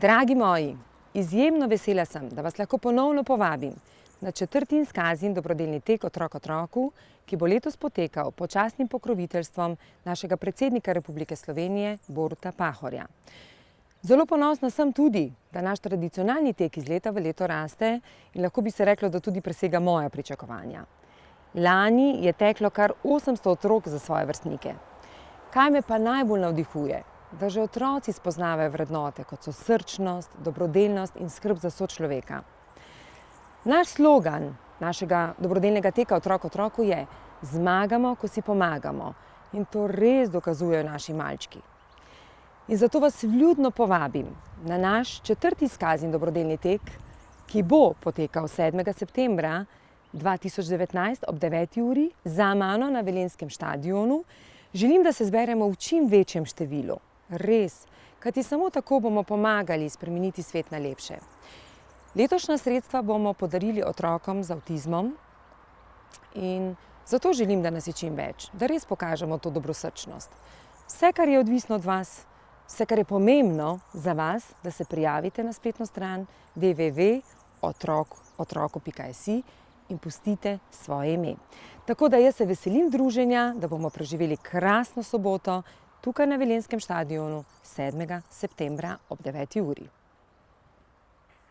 Dragi moji, izjemno vesela sem, da vas lahko ponovno povabim na 4. izkazi in dobrodelni tek Otrok otroku, ki bo letos potekal pod častnim pokroviteljstvom našega predsednika Republike Slovenije, Boruta Pahorja. Zelo ponosna sem tudi, da naš tradicionalni tek iz leta v leto raste in lahko bi se reklo, da tudi presega moja pričakovanja. Lani je teklo kar 800 otrok za svoje vrstnike. Kaj me pa najbolj navdihuje? Da že otroci spoznavajo vrednote, kot so srčnost, dobrodelnost in skrb za sočloveka. Naš slogan našega dobrodelnega teka Otrok otroku je: zmagamo, ko si pomagamo. In to res dokazujejo naši malčki. In zato vas vljudno povabim na naš 4. izkaz in dobrodelni tek, ki bo potekal 7. septembra 2019 ob 9. uri za mano na Velenjskem štadionu. Želim, da se zberemo v čim večjem številu. Res, kajti samo tako bomo pomagali spremeniti svet na lepše. Letošnja sredstva bomo podarili otrokom z avtizmom in zato želim, da nas je čim več, da res pokažemo to dobrosrčnost. Vse, kar je odvisno od vas, vse, kar je pomembno za vas, da se prijavite na spletno stran www.otroku.si in pustite svoje ime. Tako da jaz se veselim druženja, da bomo preživeli krasno soboto tukaj na Velenjskem štadionu 7. septembra ob 9. uri.